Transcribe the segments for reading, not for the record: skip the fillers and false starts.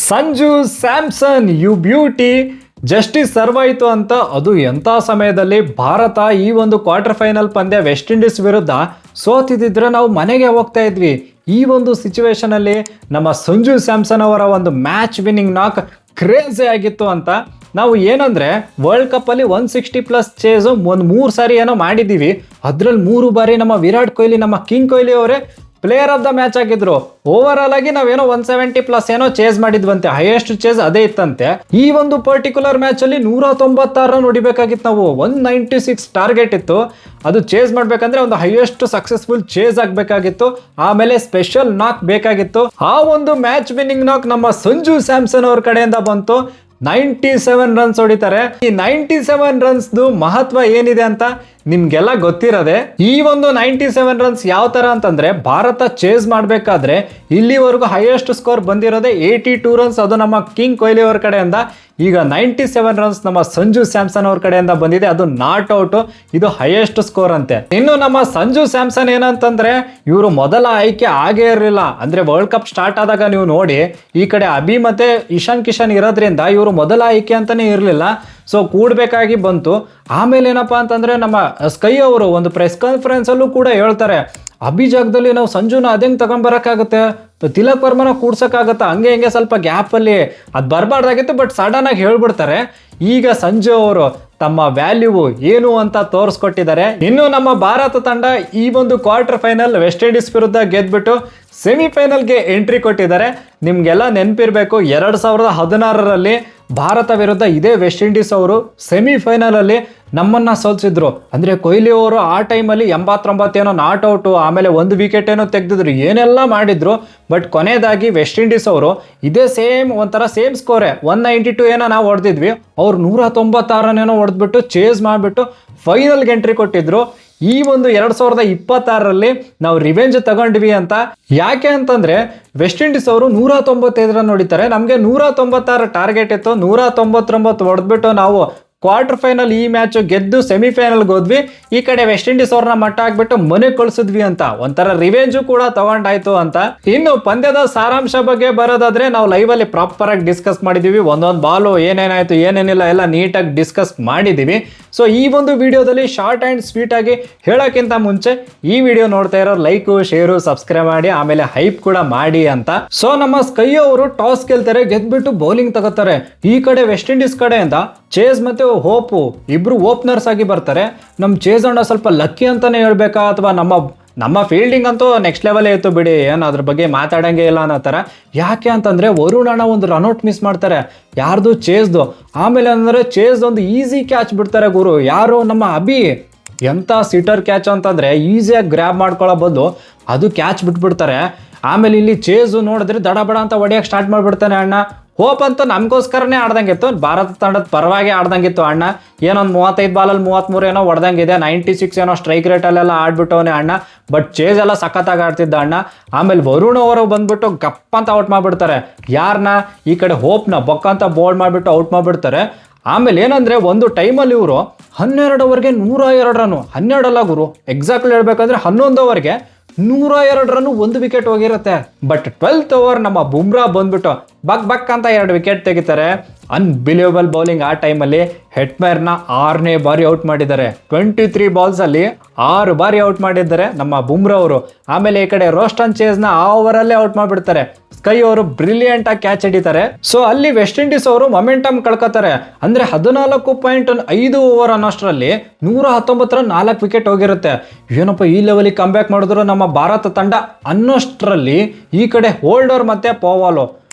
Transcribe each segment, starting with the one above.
Sanju Samson you beauty justice serve ಆಯಿತು ಅಂತ. ಅದು ಎಂಥ ಸಮಯದಲ್ಲಿ ಭಾರತ ಈ ಒಂದು ಕ್ವಾರ್ಟರ್ ಫೈನಲ್ ಪಂದ್ಯ ವೆಸ್ಟ್ ಇಂಡೀಸ್ ವಿರುದ್ಧ ಸೋತಿದ್ದಿದ್ರೆ ನಾವು ಮನೆಗೆ ಹೋಗ್ತಾ ಇದ್ವಿ. ಈ ಒಂದು ಸಿಚುವೇಶನಲ್ಲಿ ನಮ್ಮ ಸಂಜು ಸ್ಯಾಮ್ಸನ್ ಅವರ ಒಂದು ಮ್ಯಾಚ್ ವಿನ್ನಿಂಗ್ ನಾಕ್ ಕ್ರೇಜಿ ಆಗಿತ್ತು ಅಂತ. ನಾವು ಏನಂದ್ರೆ ವರ್ಲ್ಡ್ ಕಪ್ ಅಲ್ಲಿ 160+ ಚೇಸು ಒಂದು 3 ಸಾರಿ ಏನೋ ಮಾಡಿದ್ದೀವಿ. ಅದ್ರಲ್ಲಿ 3 ಬಾರಿ ನಮ್ಮ ವಿರಾಟ್ ಕೊಹ್ಲಿ, ನಮ್ಮ ಕಿಂಗ್ ಕೊಹ್ಲಿ ಅವರೇ ಪ್ಲೇಯರ್ ಆಫ್ ದ ಮ್ಯಾಚ್ ಆಗಿದ್ರು. ಓವರ್ ಆಲ್ ಆಗಿ ನಾವೇನೋ 170+ ಏನೋ ಚೇಸ್ ಮಾಡಿದ್ವಂತೆ, ಹೈಯೆಸ್ಟ್ ಚೇಸ್ ಅದೇ ಇತ್ತಂತೆ. ಈ ಒಂದು ಪರ್ಟಿಕ್ಯುಲರ್ ಮ್ಯಾಚ್ ಅಲ್ಲಿ 196 ರನ್ ಹೊಡಿಬೇಕಾಗಿತ್ತು. ನಾವು 196 ಟಾರ್ಗೆಟ್ ಇತ್ತು. ಅದು ಚೇಸ್ ಮಾಡ್ಬೇಕಂದ್ರೆ ಒಂದು ಹೈಯೆಸ್ಟ್ ಸಕ್ಸಸ್ಫುಲ್ ಚೇಸ್ ಆಗ್ಬೇಕಾಗಿತ್ತು. ಆಮೇಲೆ ಸ್ಪೆಷಲ್ ನಾಕ್ ಬೇಕಾಗಿತ್ತು. ಆ ಒಂದು ಮ್ಯಾಚ್ ವಿನ್ನಿಂಗ್ ನಾಕ್ ನಮ್ಮ ಸಂಜು ಸ್ಯಾಮ್ಸನ್ ಅವ್ರ ಕಡೆಯಿಂದ ಬಂತು. 97 ರನ್ಸ್ ಹೊಡಿತಾರೆ. ಈ 97 ರನ್ಸ್ ಮಹತ್ವ ಏನಿದೆ ಅಂತ ನಿಮ್ಗೆಲ್ಲ ಗೊತ್ತಿರೋದೆ. ಈ ಒಂದು 97 ರನ್ಸ್ ಯಾವ ತರ ಅಂತಂದ್ರೆ, ಭಾರತ ಚೇಸ್ ಮಾಡ್ಬೇಕಾದ್ರೆ ಇಲ್ಲಿವರೆಗೂ ಹೈಯೆಸ್ಟ್ ಸ್ಕೋರ್ ಬಂದಿರೋದೆ 82 ರನ್ಸ್. ಅದು ನಮ್ಮ ಕಿಂಗ್ ಕೊಹ್ಲಿ ಅವ್ರ ಕಡೆಯಿಂದ. ಈಗ 97 ರನ್ಸ್ ನಮ್ಮ ಸಂಜು ಸ್ಯಾಮ್ಸನ್ ಅವ್ರ ಕಡೆಯಿಂದ ಬಂದಿದೆ. ಅದು ನಾಟ್ ಔಟ್. ಇದು ಹೈಯೆಸ್ಟ್ ಸ್ಕೋರ್ ಅಂತೆ. ಇನ್ನು ನಮ್ಮ ಸಂಜು ಸ್ಯಾಮ್ಸನ್ ಏನಂತಂದ್ರೆ, ಇವರು ಮೊದಲ ಆಯ್ಕೆ ಆಗೇ ಇರಲಿಲ್ಲ. ಅಂದ್ರೆ ವರ್ಲ್ಡ್ ಕಪ್ ಸ್ಟಾರ್ಟ್ ಆದಾಗ ನೀವು ನೋಡಿ, ಈ ಕಡೆ ಅಭಿ ಮತ್ತೆ ಇಶಾನ್ ಕಿಶನ್ ಇರೋದ್ರಿಂದ ಇವರು ಮೊದಲ ಆಯ್ಕೆ ಅಂತಾನೆ ಇರಲಿಲ್ಲ. ಸೊ ಕೂಡ್ಬೇಕಾಗಿ ಬಂತು. ಆಮೇಲೆ ಏನಪ್ಪಾ ಅಂತಂದ್ರೆ, ನಮ್ಮ ಸ್ಕೈ ಅವರು ಒಂದು ಪ್ರೆಸ್ ಕಾನ್ಫರೆನ್ಸ್ ಅಲ್ಲೂ ಕೂಡ ಹೇಳ್ತಾರೆ, ಅಭಿ ಜಾಗದಲ್ಲಿ ನಾವು ಸಂಜುನ ಅದಂಗೆ ತಗೊಂಡ್ಬರಕ್ಕಾಗತ್ತೆ, ತಿಲಕ್ ವರ್ಮನ ಕೂಡ್ಸಕ್ಕಾಗತ್ತ, ಹಂಗೆ ಹಿಂಗೆ ಸ್ವಲ್ಪ ಗ್ಯಾಪ್ ಅಲ್ಲಿ ಅದು ಬರಬಾರ್ದಾಗಿತ್ತು, ಬಟ್ ಸಡನ್ ಆಗಿ ಹೇಳ್ಬಿಡ್ತಾರೆ. ಈಗ ಸಂಜು ಅವರು ತಮ್ಮ ವ್ಯಾಲ್ಯೂ ಏನು ಅಂತ ತೋರಿಸ್ಕೊಟ್ಟಿದ್ದಾರೆ. ಇನ್ನು ನಮ್ಮ ಭಾರತ ತಂಡ ಈ ಒಂದು ಕ್ವಾರ್ಟರ್ ಫೈನಲ್ ವೆಸ್ಟ್ ಇಂಡೀಸ್ ವಿರುದ್ಧ ಗೆದ್ಬಿಟ್ಟು ಸೆಮಿಫೈನಲ್ಗೆ ಎಂಟ್ರಿ ಕೊಟ್ಟಿದ್ದಾರೆ. ನಿಮ್ಗೆಲ್ಲ ನೆನಪಿರ್ಬೇಕು, 2016ರಲ್ಲಿ ಭಾರತ ವಿರುದ್ಧ ಇದೇ ವೆಸ್ಟ್ ಇಂಡೀಸ್ ಅವರು ಸೆಮಿಫೈನಲ್ ಅಲ್ಲಿ ನಮ್ಮನ್ನ ಸೋಲಿಸಿದ್ರು. ಅಂದ್ರೆ ಕೊಹ್ಲಿ ಅವರು ಆ ಟೈಮಲ್ಲಿ 89 ಏನೋ ನಾಟ್ ಔಟು, ಆಮೇಲೆ 1 ವಿಕೆಟ್ ಏನೋ ತೆಗೆದಿದ್ರು, ಏನೆಲ್ಲ ಮಾಡಿದ್ರು. ಬಟ್ ಕೊನೆಯದಾಗಿ ವೆಸ್ಟ್ ಇಂಡೀಸ್ ಅವರು ಇದೇ ಸೇಮ್ ಸ್ಕೋರೆ 192 ಏನೋ ನಾವು ಹೊಡೆದಿದ್ವಿ, ಅವ್ರು 196 ಏನೋ ಹೊಡೆದ್ಬಿಟ್ಟು ಚೇಸ್ ಮಾಡಿಬಿಟ್ಟು ಫೈನಲ್ಗೆ ಎಂಟ್ರಿ ಕೊಟ್ಟಿದ್ರು. ಈ ಒಂದು 2026ರಲ್ಲಿ ನಾವು ರಿವೆಂಜ್ ತಗೊಂಡ್ವಿ ಅಂತ. ಯಾಕೆ ಅಂತಂದ್ರೆ, ವೆಸ್ಟ್ ಇಂಡೀಸ್ ಅವರು 195 ರನ್ ಹೊಡಿತಾರೆ, ನಮಗೆ 196 ಟಾರ್ಗೆಟ್ ಇತ್ತು. 199 ಹೊಡೆದ್ಬಿಟ್ಟು ನಾವು ಕ್ವಾರ್ಟರ್ ಫೈನಲ್ ಈ ಮ್ಯಾಚ್ ಗೆದ್ದು ಸೆಮಿಫೈನಲ್ಗೆ ಹೋದ್ವಿ. ಈ ಕಡೆ ವೆಸ್ಟ್ ಇಂಡೀಸ್ ಅವ್ರನ್ನ ಮಟ್ಟ ಹಾಕ್ಬಿಟ್ಟು ಮನೆಗೆ ಕಳಿಸಿದ್ವಿ ಅಂತ. ಒಂಥರ ರಿವೆಂಜು ಕೂಡ ತಗೊಂಡಾಯ್ತು ಅಂತ. ಇನ್ನು ಪಂದ್ಯದ ಸಾರಾಂಶ ಬಗ್ಗೆ ಬರೋದಾದ್ರೆ, ನಾವು ಲೈವ್ ಅಲ್ಲಿ ಪ್ರಾಪರ್ ಆಗಿ ಡಿಸ್ಕಸ್ ಮಾಡಿದೀವಿ. ಒಂದೊಂದು ಬಾಲು ಏನೇನಾಯ್ತು ಏನೇನಿಲ್ಲ ಎಲ್ಲ ನೀಟಾಗಿ ಡಿಸ್ಕಸ್ ಮಾಡಿದೀವಿ. ಸೊ ಈ ಒಂದು ವಿಡಿಯೋದಲ್ಲಿ ಶಾರ್ಟ್ ಅಂಡ್ ಸ್ವೀಟ್ ಆಗಿ ಹೇಳೋಕ್ಕಿಂತ ಮುಂಚೆ ಈ ವಿಡಿಯೋ ನೋಡ್ತಾ ಇರೋ ಲೈಕ್, ಶೇರು, ಸಬ್ಸ್ಕ್ರೈಬ್ ಮಾಡಿ, ಆಮೇಲೆ ಹೈಪ್ ಕೂಡ ಮಾಡಿ ಅಂತ. ಸೊ ನಮ್ಮ ಸ್ಕೈ ಅವರು ಟಾಸ್ ಗೆಲ್ತಾರೆ, ಗೆದ್ಬಿಟ್ಟು ಬೌಲಿಂಗ್ ತಗೋತಾರೆ. ಈ ಕಡೆ ವೆಸ್ಟ್ ಇಂಡೀಸ್ ಕಡೆಯಿಂದ ಚೇಸ್ ಮತ್ತೆ ಹೋಪು ಇಬ್ರು ಓಪನರ್ಸ್ ಆಗಿ ಬರ್ತಾರೆ. ನಮ್ಮ ಚೇಸ್ ಅಣ್ಣ ಸ್ವಲ್ಪ ಲಕ್ಕಿ ಅಂತಾನೆ ಹೇಳ್ಬೇಕಾ, ಅಥವಾ ನಮ್ಮ ಫೀಲ್ಡಿಂಗ್ ಅಂತೂ ನೆಕ್ಸ್ಟ್ ಲೆವೆಲ್ ಇತ್ತು ಬಿಡಿ, ಏನು ಅದ್ರ ಬಗ್ಗೆ ಮಾತಾಡಂಗೆ ಇಲ್ಲ ಅನ್ನೋ ಥರ. ಯಾಕೆ ಅಂತಂದರೆ, ವರುಣ್ ಅಣ್ಣ ಒಂದು ರನ್ಔಟ್ ಮಿಸ್ ಮಾಡ್ತಾರೆ, ಯಾರ್ದು ಚೇಸ್ದು. ಆಮೇಲೆ ಅಂದರೆ ಚೇಸ್ ಒಂದು ಈಸಿ ಕ್ಯಾಚ್ ಬಿಡ್ತಾರೆ ಗುರು. ಯಾರು ನಮ್ಮ ಅಭಿ, ಎಂಥ ಸಿಟರ್ ಕ್ಯಾಚ್ ಅಂತಂದರೆ ಈಸಿಯಾಗಿ ಗ್ರ್ಯಾಬ್ ಮಾಡ್ಕೊಳ್ಳೋ ಬದಲು ಅದು ಕ್ಯಾಚ್ ಬಿಟ್ಬಿಡ್ತಾರೆ. ಆಮೇಲೆ ಇಲ್ಲಿ ಚೇಸು ನೋಡಿದ್ರೆ ದಡಬಡ ಅಂತ ಹೊಡೆಯೋಕೆ ಸ್ಟಾರ್ಟ್ ಮಾಡಿಬಿಡ್ತಾನೆ ಅಣ್ಣ. ಹೋಪ್ ಅಂತೂ ನಮಗೋಸ್ಕರನೇ ಆಡ್ದಂಗಿತ್ತು, ಭಾರತ ತಂಡದ ಪರವಾಗಿ ಆಡ್ದಂಗಿತ್ತು ಅಣ್ಣ. ಏನೊಂದು 35 ಬಾಲಲ್ಲಿ 33 ಏನೋ ಹೊಡೆದಂಗಿದೆ, 96 ಏನೋ ಸ್ಟ್ರೈಕ್ ರೇಟಲ್ಲೆಲ್ಲ ಆಡ್ಬಿಟ್ಟವನೇ ಅಣ್ಣ. ಬಟ್ ಚೇಸ್ ಎಲ್ಲ ಸಖತ್ತಾಗಿ ಆಡ್ತಿದ್ದ ಅಣ್ಣ. ಆಮೇಲೆ ವರುಣ್ ಅವರು ಬಂದ್ಬಿಟ್ಟು ಗಪ್ ಅಂತ ಔಟ್ ಮಾಡಿಬಿಡ್ತಾರೆ ಯಾರನ್ನ, ಈ ಕಡೆ ಹೋಪ್ನ ಬೊಕ್ಕಂತ ಬೋಲ್ಡ್ ಮಾಡಿಬಿಟ್ಟು ಔಟ್ ಮಾಡಿಬಿಡ್ತಾರೆ. ಆಮೇಲೆ ಏನಂದರೆ, ಒಂದು ಟೈಮಲ್ಲಿ ಇವರು 12 ಓವರ್ಗೆ 102 ರನ್ನು, 12 ಅಲ್ಲ ಗುರು, ಎಕ್ಸಾಕ್ಟ್ಲಿ ಹೇಳ್ಬೇಕಂದ್ರೆ 11 ಓವರ್ಗೆ 102 ರನ್ನು, 1 ವಿಕೆಟ್ ಹೋಗಿರುತ್ತೆ. ಬಟ್ 12th ಓವರ್ ನಮ್ಮ ಬುಮ್ರಾ ಬಂದ್ಬಿಟ್ಟು ಬಕ್ ಅಂತ 2 ವಿಕೆಟ್ ತೆಗಿತಾರೆ. Unbelievable bowling. ಆ ಟೈಮಲ್ಲಿ ಹೆಟ್ಮೇರ್ನ 6ನೇ ಬಾರಿ ಔಟ್ ಮಾಡಿದ್ದಾರೆ. 23 ಬಾಲ್ಸಲ್ಲಿ 6 ಬಾರಿ ಔಟ್ ಮಾಡಿದ್ದಾರೆ ನಮ್ಮ ಬುಮ್ರಾ ಅವರು. ಆಮೇಲೆ ಈ ಕಡೆ ರೋಸ್ಟನ್ ಚೇಸ್ನ ಆ ಓವರಲ್ಲೇ ಔಟ್ ಮಾಡಿಬಿಡ್ತಾರೆ. ಸ್ಕೈ ಅವರು ಬ್ರಿಲಿಯಂಟ್ ಆಗಿ ಕ್ಯಾಚ್ ಹಿಡಿತಾರೆ. ಸೊ ಅಲ್ಲಿ ವೆಸ್ಟ್ ಇಂಡೀಸ್ ಅವರು ಮೊಮೆಂಟಮ್ ಕಳ್ಕೊತಾರೆ. ಅಂದ್ರೆ 14.5 ಓವರ್ ಅನ್ನೋಷ್ಟರಲ್ಲಿ 119 ರನ್, 4 ವಿಕೆಟ್ ಹೋಗಿರುತ್ತೆ. ಏನಪ್ಪ ಈ ಲೆವೆಲಿಗೆ ಕಂಬ್ಯಾಕ್ ಮಾಡಿದ್ರು ನಮ್ಮ ಭಾರತ ತಂಡ ಅನ್ನೋಷ್ಟರಲ್ಲಿ ಈ ಕಡೆ ಹೋಲ್ಡರ್ ಮತ್ತೆ ಪೋವಾಲು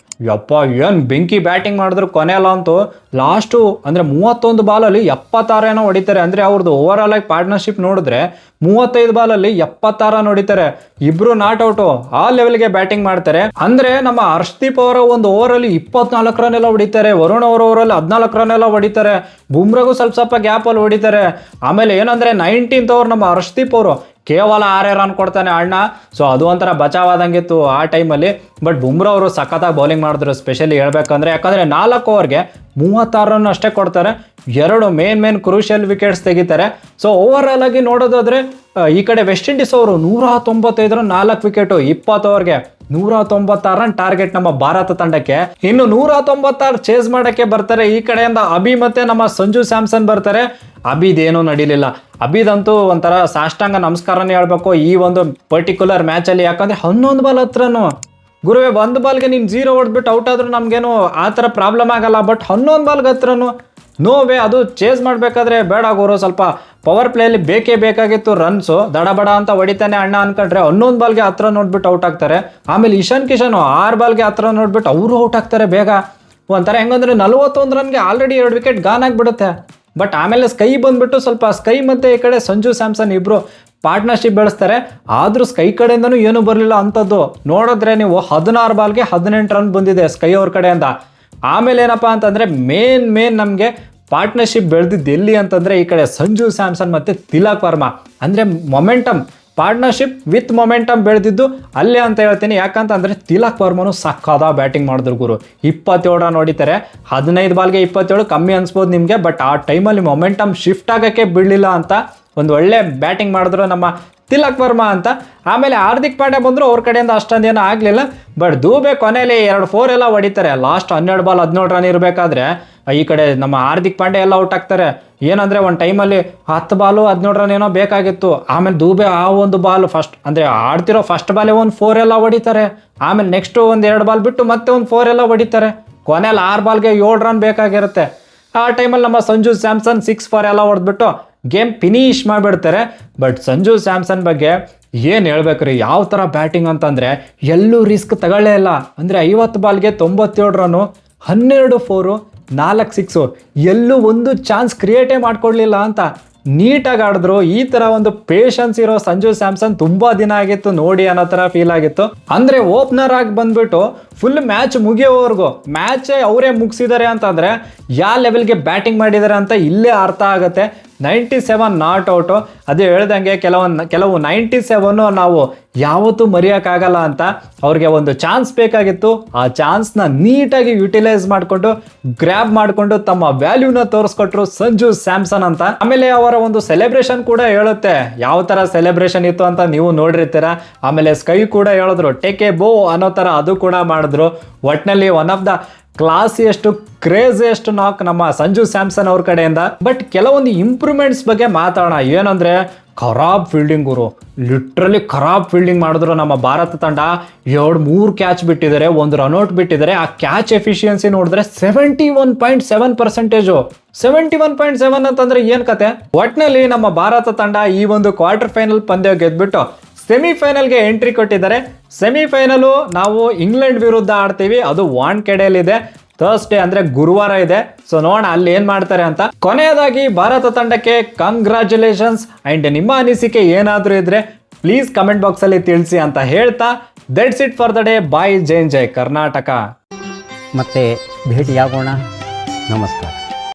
ಯಪ್ಪ ಏನು ಬೆಂಕಿ ಬ್ಯಾಟಿಂಗ್ ಮಾಡಿದ್ರು. ಕೊನೆಯಲ್ಲ ಅಂತೂ ಲಾಸ್ಟು ಅಂದರೆ 31 ಬಾಲಲ್ಲಿ 76 ಏನೋ ಹೊಡಿತಾರೆ. ಅಂದರೆ ಅವ್ರದ್ದು ಓವರ್ ಆಲ್ ಆಗಿ ಪಾರ್ಟ್ನರ್ಶಿಪ್ ನೋಡಿದ್ರೆ 35 ಬಾಲಲ್ಲಿ 76 ರನ್ ಹೊಡಿತಾರೆ. ಇಬ್ರು ನಾಟ್ ಔಟು, ಆ ಲೆವೆಲ್ಗೆ ಬ್ಯಾಟಿಂಗ್ ಮಾಡ್ತಾರೆ. ಅಂದರೆ ನಮ್ಮ ಹರ್ಷದೀಪ್ ಅವರ ಒಂದು ಓವರಲ್ಲಿ 24 ರನ್ ಎಲ್ಲ ಹೊಡಿತಾರೆ, ವರುಣ್ ಅವರ ಓವರಲ್ಲಿ 14 ರನ್ ಎಲ್ಲ ಹೊಡಿತಾರೆ, ಬುಮ್ರಾಗೂ ಸ್ವಲ್ಪ ಗ್ಯಾಪಲ್ಲಿ ಹೊಡಿತಾರೆ. ಆಮೇಲೆ ಏನಂದರೆ 19th ಓವರ್ ನಮ್ಮ ಹರ್ಷದೀಪ್ ಅವರು ಕೇವಲ 6 ರನ್ ಕೊಡ್ತಾನೆ ಅಣ್ಣ. ಸೊ ಅದು ಒಂಥರ ಬಚಾವಾದಂಗಿತ್ತು ಆ ಟೈಮಲ್ಲಿ. ಬಟ್ ಬುಮ್ರಾ ಅವರು ಸಖತ್ತಾಗಿ ಬೌಲಿಂಗ್ ಮಾಡಿದ್ರು, ಸ್ಪೆಷಲಿ ಹೇಳ್ಬೇಕಂದ್ರೆ. ಯಾಕಂದರೆ 4 ಓವರ್ಗೆ 36 ರನ್ ಅಷ್ಟೇ ಕೊಡ್ತಾರೆ, 2 ಮೇನ್ ಕ್ರೂಷಿಯಲ್ ವಿಕೆಟ್ಸ್ ತೆಗಿತಾರೆ. ಸೊ ಓವರ್ ಆಲ್ ಆಗಿ ನೋಡೋದಾದ್ರೆ ಈ ಕಡೆ ವೆಸ್ಟ್ ಇಂಡೀಸ್ ಅವರು 195 ರನ್, 4 ವಿಕೆಟು 20 ಓವರ್ಗೆ. 196 ರನ್ ಟಾರ್ಗೆಟ್ ನಮ್ಮ ಭಾರತ ತಂಡಕ್ಕೆ. ಇನ್ನು 196 ಚೇಸ್ ಮಾಡಕ್ಕೆ ಬರ್ತಾರೆ. ಈ ಕಡೆಯಿಂದ ಅಭಿ ಮತ್ತೆ ನಮ್ಮ ಸಂಜು ಸ್ಯಾಮ್ಸನ್ ಬರ್ತಾರೆ. ಅಭಿದೇನೂ ನಡೀಲಿಲ್ಲ. ಅಭಿದಂತೂ ಒಂಥರ ಸಾಷ್ಟಾಂಗ ನಮಸ್ಕಾರನೇ ಹೇಳ್ಬೇಕು ಈ ಒಂದು ಪರ್ಟಿಕ್ಯುಲರ್ ಮ್ಯಾಚ್ ಅಲ್ಲಿ. ಯಾಕಂದ್ರೆ 11 ಬಾಲ್ ಹತ್ರನು ಗುರುವೆ, 1 ಬಾಲ್ಗೆ ನೀನು 0 ಹೊಡೆದ್ಬಿಟ್ಟು ಔಟ್ ಆದ್ರೂ ನಮ್ಗೇನು ಆ ಥರ ಪ್ರಾಬ್ಲಮ್ ಆಗಲ್ಲ. ಬಟ್ 11 ಬಾಲ್ಗೆ ಹತ್ರನು ನೋವೇ. ಅದು ಚೇಸ್ ಮಾಡಬೇಕಾದ್ರೆ ಬೇಡ ಗುರು, ಸ್ವಲ್ಪ ಪವರ್ ಪ್ಲೇಯಲ್ಲಿ ಬೇಕೇ ಬೇಕಾಗಿತ್ತು ರನ್ಸು. ದಡಬಡ ಅಂತ ಹೊಡಿತಾನೆ ಅಣ್ಣ ಅನ್ಕೊಂಡ್ರೆ 11 ಬಾಲ್ಗೆ ಹತ್ರ ನೋಡ್ಬಿಟ್ಟು ಔಟ್ ಆಗ್ತಾರೆ. ಆಮೇಲೆ ಇಶಾನ್ ಕಿಶನ್ 6 ಬಾಲ್ಗೆ ಹತ್ರ ನೋಡ್ಬಿಟ್ಟು ಅವರು ಔಟ್ ಆಗ್ತಾರೆ ಬೇಗ. ಒಂಥರ ಹೆಂಗಂದ್ರೆ 41 ರನ್ಗೆ ಆಲ್ರೆಡಿ 2 ವಿಕೆಟ್ ಗಾನ್ ಆಗಿಬಿಡುತ್ತೆ. ಬಟ್ ಆಮೇಲೆ ಸ್ಕೈ ಬಂದ್ಬಿಟ್ಟು ಸ್ವಲ್ಪ ಸ್ಕೈ ಮತ್ತೆ ಈ ಕಡೆ ಸಂಜು ಸ್ಯಾಮ್ಸನ್ ಇಬ್ರು ಪಾರ್ಟ್ನರ್ಶಿಪ್ ಬೆಳೆಸ್ತಾರೆ. ಆದ್ರೂ ಸ್ಕೈ ಕಡೆಯಿಂದನೂ ಏನೂ ಬರಲಿಲ್ಲ ಅಂಥದ್ದು. ನೋಡಿದ್ರೆ ನೀವು 16 ಬಾಲ್ಗೆ 18 ರನ್ ಬಂದಿದೆ ಸ್ಕೈ ಅವ್ರ ಕಡೆಯಿಂದ. ಆಮೇಲೆ ಏನಪ್ಪಾ ಅಂತಂದ್ರೆ ಮೇನ್ ನಮಗೆ ಪಾರ್ಟ್ನರ್ಶಿಪ್ ಬೆಳೆದಿದ್ದು ಎಲ್ಲಿ ಅಂತಂದ್ರೆ ಈ ಕಡೆ ಸಂಜು ಸ್ಯಾಮ್ಸನ್ ಮತ್ತೆ ತಿಲಕ್ ವರ್ಮಾ. ಅಂದ್ರೆ ಮೊಮೆಂಟಮ್ ಪಾರ್ಟ್ನರ್ಶಿಪ್ ವಿತ್ ಮೊಮೆಂಟಮ್ ಬೆಳೆದಿದ್ದು ಅಲ್ಲೇ ಅಂತ ಹೇಳ್ತೀನಿ. ಯಾಕಂತಂದ್ರೆ ತಿಲಕ್ ವರ್ಮನು ಸಕ್ಕದ ಬ್ಯಾಟಿಂಗ್ ಮಾಡಿದ್ರು ಗುರು. 27 ರನ್ ಹೊಡಿತಾರೆ. 15 ಬಾಲ್ಗೆ 27 ಕಮ್ಮಿ ಅನ್ಸ್ಬೋದು ನಿಮಗೆ. ಬಟ್ ಆ ಟೈಮಲ್ಲಿ ಮೊಮೆಂಟಮ್ ಶಿಫ್ಟ್ ಆಗೋಕ್ಕೆ ಬಿಡಲಿಲ್ಲ ಅಂತ ಒಂದು ಒಳ್ಳೆ ಬ್ಯಾಟಿಂಗ್ ಮಾಡಿದ್ರು ನಮ್ಮ ತಿಲಕ್ ವರ್ಮಾ ಅಂತ. ಆಮೇಲೆ ಹಾರ್ದಿಕ್ ಪಾಂಡ್ಯ ಬಂದರು, ಅವ್ರ ಕಡೆಯಿಂದ ಅಷ್ಟೊಂದೇನೂ ಆಗಲಿಲ್ಲ. ಬಟ್ ದೂಬೆ ಕೊನೆಯಲ್ಲಿ 2 4 ಎಲ್ಲ ಹೊಡಿತಾರೆ. ಲಾಸ್ಟ್ 12 ಬಾಲ್ 17 ರನ್ ಇರಬೇಕಾದ್ರೆ ಈ ಕಡೆ ನಮ್ಮ ಹಾರ್ದಿಕ್ ಪಾಂಡ್ಯ ಎಲ್ಲ ಔಟ್ ಆಗ್ತಾರೆ. ಏನಂದರೆ ಒಂದು ಟೈಮಲ್ಲಿ 10 ಬಾಲು 17 ರನ್ ಏನೋ ಬೇಕಾಗಿತ್ತು. ಆಮೇಲೆ ದೂಬೆ ಆ ಒಂದು ಬಾಲ್ ಫಸ್ಟ್ ಅಂದರೆ ಆಡ್ತಿರೋ ಫಸ್ಟ್ ಬಾಲೇ ಒಂದು 4 ಎಲ್ಲ ಹೊಡಿತಾರೆ. ಆಮೇಲೆ ನೆಕ್ಸ್ಟು ಒಂದು 2 ಬಾಲ್ ಬಿಟ್ಟು ಮತ್ತೆ ಒಂದು 4 ಎಲ್ಲ ಹೊಡಿತಾರೆ. ಕೊನೆಯಲ್ಲಿ 6 ಬಾಲ್ಗೆ 7 ರನ್ ಬೇಕಾಗಿರುತ್ತೆ. ಆ ಟೈಮಲ್ಲಿ ನಮ್ಮ ಸಂಜು ಸ್ಯಾಮ್ಸನ್ 6 4 ಎಲ್ಲ ಹೊಡೆದ್ಬಿಟ್ಟು ಗೇಮ್ ಫಿನಿಶ್ ಮಾಡಿಬಿಡ್ತಾರೆ. ಬಟ್ ಸಂಜು ಸ್ಯಾಮ್ಸನ್ ಬಗ್ಗೆ ಏನು ಹೇಳ್ಬೇಕ್ರಿ, ಯಾವ ಥರ ಬ್ಯಾಟಿಂಗ್ ಅಂತಂದರೆ ಎಲ್ಲೂ ರಿಸ್ಕ್ ತಗೊಳ್ಳೇ ಇಲ್ಲ. ಅಂದರೆ 50 ಬಾಲ್ಗೆ 97 ರನ್ನು, 12 4 4 6, ಎಲ್ಲೂ ಒಂದು ಚಾನ್ಸ್ ಕ್ರಿಯೇಟೇ ಮಾಡ್ಕೊಡ್ಲಿಲ್ಲ ಅಂತ ನೀಟಾಗಿ ಆಡಿದ್ರು. ಈ ಥರ ಒಂದು ಪೇಷನ್ಸ್ ಇರೋ ಸಂಜು ಸ್ಯಾಮ್ಸನ್ ತುಂಬ ದಿನ ಆಗಿತ್ತು ನೋಡಿ ಅನ್ನೋ ಥರ ಫೀಲ್ ಆಗಿತ್ತು. ಅಂದರೆ ಓಪನರ್ ಆಗಿ ಬಂದ್ಬಿಟ್ಟು ಫುಲ್ ಮ್ಯಾಚ್ ಮುಗಿಯೋವರೆಗೂ ಮ್ಯಾಚೇ ಅವರೇ ಮುಗಿಸಿದ್ದಾರೆ ಅಂತಂದರೆ ಯಾವ ಲೆವೆಲ್ಗೆ ಬ್ಯಾಟಿಂಗ್ ಮಾಡಿದ್ದಾರೆ ಅಂತ ಇಲ್ಲೇ ಅರ್ಥ ಆಗುತ್ತೆ. 97 ನಾಟ್ ಔಟು. ಅದೇ ಹೇಳ್ದಂಗೆ ಕೆಲವು 97 ನಾವು ಯಾವತ್ತೂ ಮರೆಯೋಕ್ಕಾಗಲ್ಲ ಅಂತ. ಅವ್ರಿಗೆ ಒಂದು ಚಾನ್ಸ್ ಬೇಕಾಗಿತ್ತು. ಆ ಚಾನ್ಸ್ನ ನೀಟಾಗಿ ಯುಟಿಲೈಸ್ ಮಾಡಿಕೊಂಡು ಗ್ರ್ಯಾಬ್ ಮಾಡಿಕೊಂಡು ತಮ್ಮ ವ್ಯಾಲ್ಯೂನ ತೋರಿಸ್ಕೊಟ್ರು ಸಂಜು ಸ್ಯಾಮ್ಸನ್ ಅಂತ. ಆಮೇಲೆ ಅವರ ಒಂದು ಸೆಲೆಬ್ರೇಷನ್ ಕೂಡ ಹೇಳುತ್ತೆ ಯಾವ ಥರ ಸೆಲೆಬ್ರೇಷನ್ ಇತ್ತು ಅಂತ ನೀವು ನೋಡಿರ್ತೀರ. ಆಮೇಲೆ ಸ್ಕೈ ಕೂಡ ಹೇಳಿದ್ರು ಟೇಕ್ ಎ ಬೋ ಅನ್ನೋ ಥರ ಅದು ಕೂಡ ಮಾಡಿದ್ರು. ಒಟ್ಟಿನಲ್ಲಿ ಒನ್ ಆಫ್ ದ ಕ್ಲಾಸಿಯಷ್ಟು ಕ್ರೇಜಿಯಷ್ಟು ನಾಕ್ ನಮ್ಮ ಸಂಜು ಸ್ಯಾಮ್ಸನ್ ಅವ್ರ ಕಡೆಯಿಂದ. ಬಟ್ ಕೆಲವೊಂದು ಇಂಪ್ರೂವ್ಮೆಂಟ್ಸ್ ಬಗ್ಗೆ ಮಾತಾಡೋಣ. ಏನಂದ್ರೆ ಖರಾಬ್ ಫೀಲ್ಡಿಂಗ್ ಗುರು, ಲಿಟ್ರಲಿ ಖರಾಬ್ ಫೀಲ್ಡಿಂಗ್ ಮಾಡಿದ್ರು ನಮ್ಮ ಭಾರತ ತಂಡ. 2-3 ಕ್ಯಾಚ್ ಬಿಟ್ಟಿದ್ದಾರೆ, 1 ರನ್ಔಟ್ ಬಿಟ್ಟಿದ್ದಾರೆ. ಆ ಕ್ಯಾಚ್ ಎಫಿಷಿಯನ್ಸಿ ನೋಡಿದ್ರೆ 71.7%. 71.7 ಅಂತಂದ್ರೆ ಏನ್ ಕತೆ. ಒಟ್ನಲ್ಲಿ ನಮ್ಮ ಭಾರತ ತಂಡ ಈ ಒಂದು ಕ್ವಾರ್ಟರ್ ಫೈನಲ್ ಪಂದ್ಯ ಗೆದ್ಬಿಟ್ಟು ಸೆಮಿಫೈನಲ್ಗೆ ಎಂಟ್ರಿ ಕೊಟ್ಟಿದ್ದಾರೆ. ಸೆಮಿಫೈನಲು ನಾವು ಇಂಗ್ಲೆಂಡ್ ವಿರುದ್ಧ ಆಡ್ತೀವಿ. ಅದು ವಾನ್ಖೇಡೆಯಲ್ಲಿದೆ. ಥರ್ಸ್ಡೇ ಅಂದ್ರೆ ಗುರುವಾರ ಇದೆ. ಸೊ ನೋಡೋಣ ಅಲ್ಲಿ ಏನ್ ಮಾಡ್ತಾರೆ ಅಂತ. ಕೊನೆಯದಾಗಿ ಭಾರತ ತಂಡಕ್ಕೆ ಕಂಗ್ರ್ಯಾಚುಲೇಷನ್ಸ್. ಅಂಡ್ ನಿಮ್ಮ ಅನಿಸಿಕೆ ಏನಾದರೂ ಇದ್ರೆ ಪ್ಲೀಸ್ ಕಮೆಂಟ್ ಬಾಕ್ಸ್ ಅಲ್ಲಿ ತಿಳಿಸಿ ಅಂತ ಹೇಳ್ತಾ that's it for the day. Bye. ಜೈ ಕರ್ನಾಟಕ. ಮತ್ತೆ ಭೇಟಿಯಾಗೋಣ. ನಮಸ್ಕಾರ.